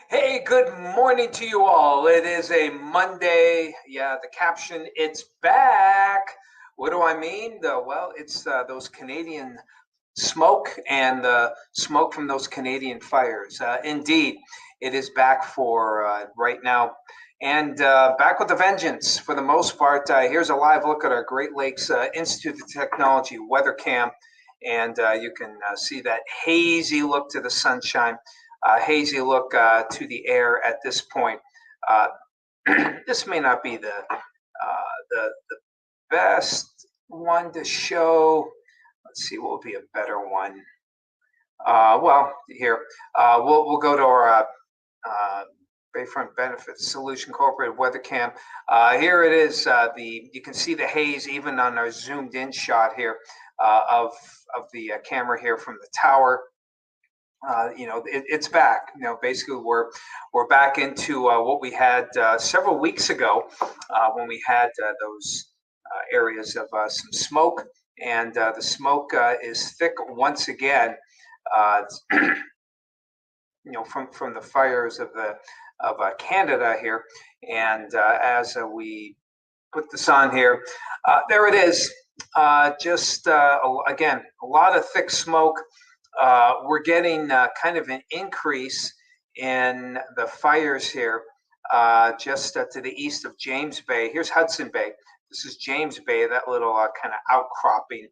Hey, good morning to you all. It is a Monday. Yeah, the caption, it's back. What do I mean? Well, it's those Canadian smoke and the smoke from those Canadian fires. Indeed, it is back for right now and back with a vengeance for the most part. Here's a live look at our Great Lakes Institute of Technology weather cam. And you can see that hazy look to the sunshine, hazy look to the air at this point. Uh, this may not be the best one to show. Let's see what would be a better one. Well, here we'll go to our Bayfront Benefits Solution Corporate Weather Cam. Here it is. You can see the haze even on our zoomed in shot here of the camera here from the tower. It's back. Basically, we're back into what we had several weeks ago when we had those areas of some smoke, and the smoke is thick once again. Uh, from the fires of Canada here, and as we put this on here, there it is. Just again, a lot of thick smoke. We're getting kind of an increase in the fires here, just to the east of James Bay. Here's Hudson Bay. This is James Bay, that little kind of outcropping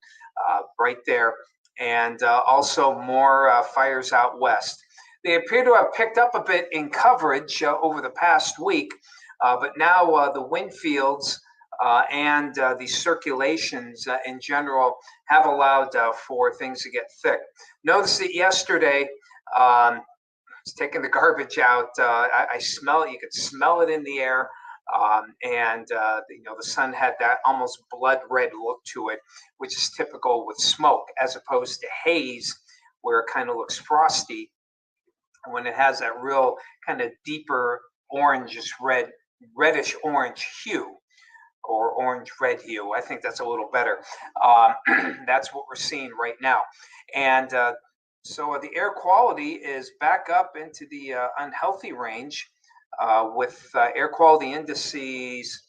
right there. And also more fires out west. They appear to have picked up a bit in coverage over the past week, but now the wind fields and the circulations in general have allowed for things to get thick. Notice that yesterday, it's taking the garbage out. I smell it. You could smell it in the air. And the sun had that almost blood red look to it, which is typical with smoke, as opposed to haze, where it kind of looks frosty when it has that real kind of deeper orangish reddish orange hue, or orange red hue. I think that's a little better. That's what we're seeing right now. And so the air quality is back up into the unhealthy range with air quality indices.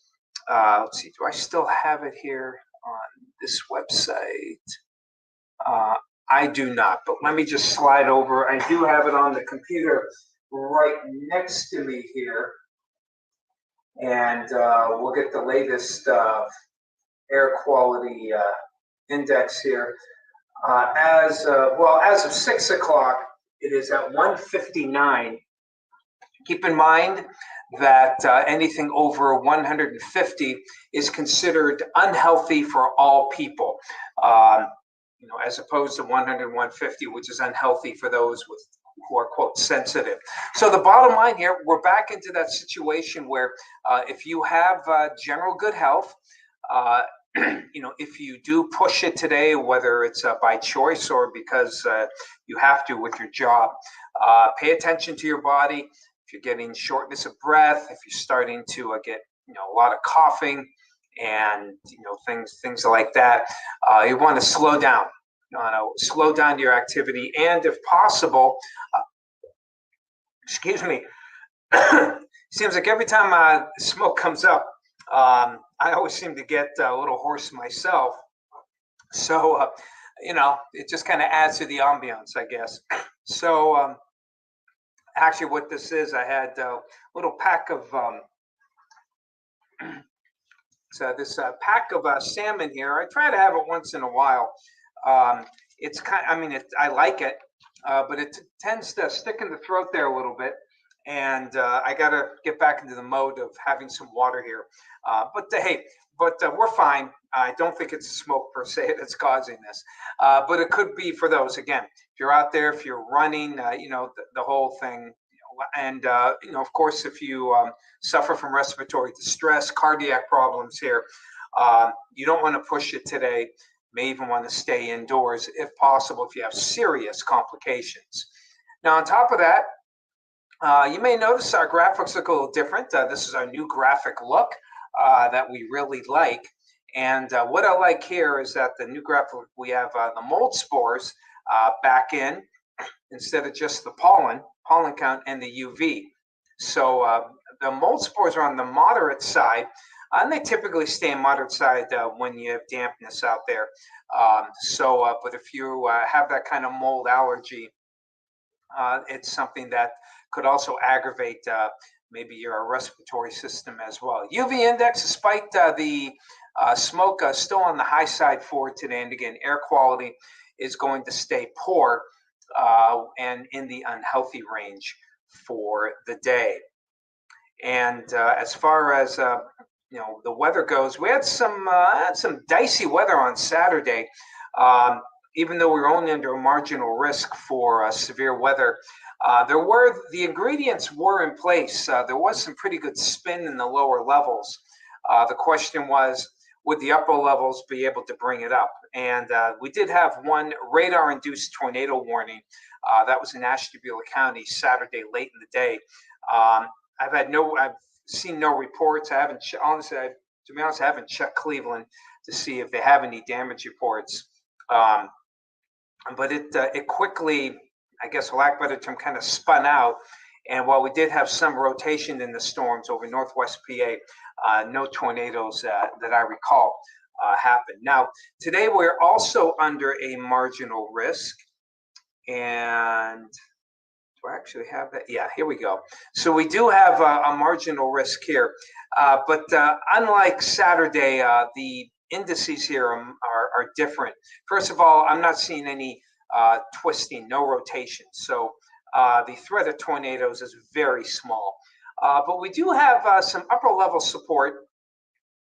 Let's see, do I still have it here on this website? I do not, but let me just slide over. I do have it on the computer right next to me here. And we'll get the latest air quality index here. As of 6 o'clock, it is at 159. Keep in mind that anything over 150 is considered unhealthy for all people, as opposed to 100, 150, which is unhealthy for those who are, quote, sensitive. So the bottom line here, we're back into that situation where if you have general good health, if you do push it today, whether it's by choice or because you have to with your job, pay attention to your body. If you're getting shortness of breath, if you're starting to get a lot of coughing and things like that, you want to slow down. Slow down your activity, and if possible, excuse me. Seems like every time smoke comes up, I always seem to get a little hoarse myself. So, it just kind of adds to the ambiance, I guess. So, actually, what this is, I had a little pack of this pack of salmon here. I try to have it once in a while. It's I like it, but it tends to stick in the throat there a little bit. And I got to get back into the mode of having some water here. But we're fine. I don't think it's smoke per se that's causing this, but it could be for those. Again, if you're out there, if you're running, the whole thing. And of course, if you suffer from respiratory distress, cardiac problems here, you don't want to push it today. May even want to stay indoors if possible if you have serious complications. Now, on top of that, you may notice our graphics look a little different. This is our new graphic look that we really like. And what I like here is that the new graphic, we have the mold spores back in instead of just the pollen count and the UV. So the mold spores are on the moderate side, and they typically stay in moderate side when you have dampness out there. But if you have that kind of mold allergy, it's something that could also aggravate maybe your respiratory system as well. UV index, despite the smoke still on the high side for today, and again, air quality is going to stay poor and in the unhealthy range for the day. And as far as the weather goes, we had some dicey weather on Saturday. Even though we were only under a marginal risk for severe weather, the ingredients were in place. There was some pretty good spin in the lower levels. The question was, would the upper levels be able to bring it up? And we did have one radar-induced tornado warning. That was in Ashtabula County Saturday late in the day. I've seen no reports. I haven't, honestly, to be honest, I haven't checked Cleveland to see if they have any damage reports. But it quickly, I guess for lack of a better term, kind of spun out. And while we did have some rotation in the storms over Northwest PA, no tornadoes that I recall happened. Now, today we're also under a marginal risk. And do I actually have that? Yeah, here we go. So we do have a marginal risk here. But unlike Saturday, the indices here are different. First of all, I'm not seeing any twisting, no rotation. So the threat of tornadoes is very small. But we do have some upper level support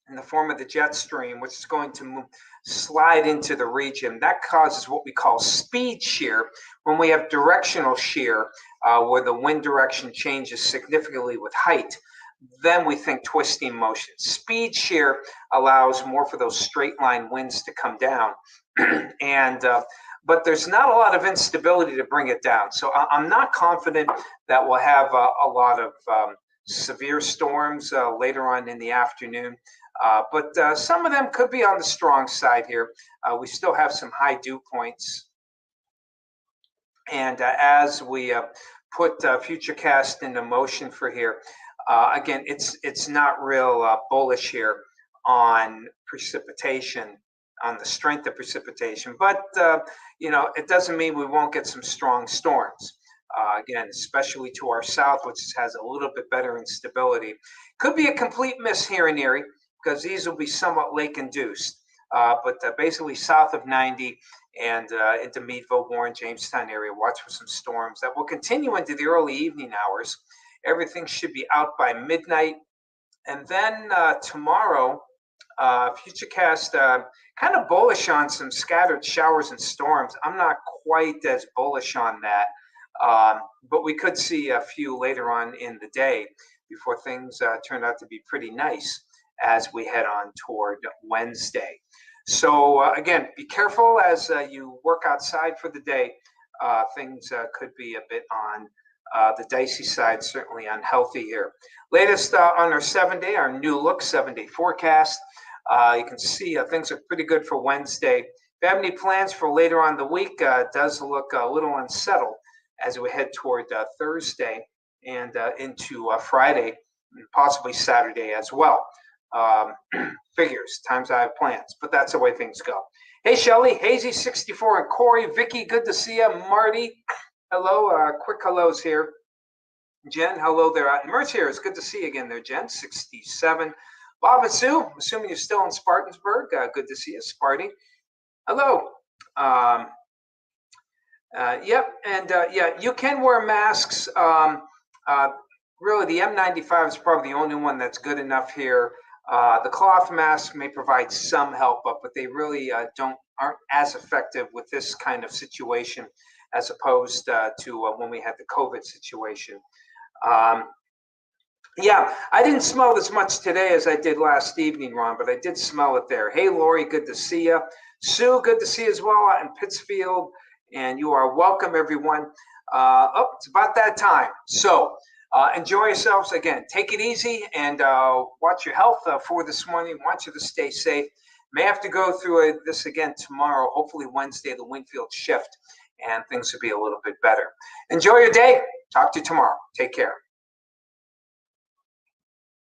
in the form of the jet stream, which is going to slide into the region. That causes what we call speed shear. When we have directional shear, where the wind direction changes significantly with height, then we think twisting motion. Speed shear allows more for those straight line winds to come down. But there's not a lot of instability to bring it down. So I'm not confident that we'll have a lot of severe storms later on in the afternoon. But some of them could be on the strong side here. We still have some high dew points. And as we put Futurecast into motion for here, again, it's not real bullish here on precipitation, on the strength of precipitation. But, it doesn't mean we won't get some strong storms. Again, especially to our south, which has a little bit better instability. Could be a complete miss here in Erie, because these will be somewhat lake-induced. But basically south of 90 and into Meadville, Warren, Jamestown area, watch for some storms that will continue into the early evening hours. Everything should be out by midnight. And then tomorrow, Futurecast, kind of bullish on some scattered showers and storms. I'm not quite as bullish on that, but we could see a few later on in the day before things turn out to be pretty nice as we head on toward Wednesday. So again, be careful as you work outside for the day. Things could be a bit on the dicey side, certainly unhealthy here. Latest on our 7-day, our new look 7-day forecast. You can see things are pretty good for Wednesday. If you have any plans for later on the week, it does look a little unsettled as we head toward Thursday and into Friday, and possibly Saturday as well. Figures, times I have plans, but that's the way things go. Hey, Shelly, Hazy64 and Corey, Vicky, good to see you. Marty, hello, quick hellos here. Jen, hello there. Merch here, it's good to see you again there, Jen, 67. Bob and Sue, I'm assuming you're still in Spartansburg. Good to see you, Sparty. Hello. Yep, and yeah, you can wear masks. Really, the N95 is probably the only one that's good enough here. The cloth mask may provide some help, but they really aren't as effective with this kind of situation as opposed to when we had the COVID situation. Yeah, I didn't smell as much today as I did last evening, Ron, but I did smell it there. Hey, Lori, good to see you. Sue, good to see you as well out in Pittsfield, and you are welcome, everyone. It's about that time. So enjoy yourselves. Again, take it easy and watch your health for this morning. Want you to stay safe. May have to go through this again tomorrow, hopefully Wednesday, the wind field shift, and things will be a little bit better. Enjoy your day. Talk to you tomorrow. Take care.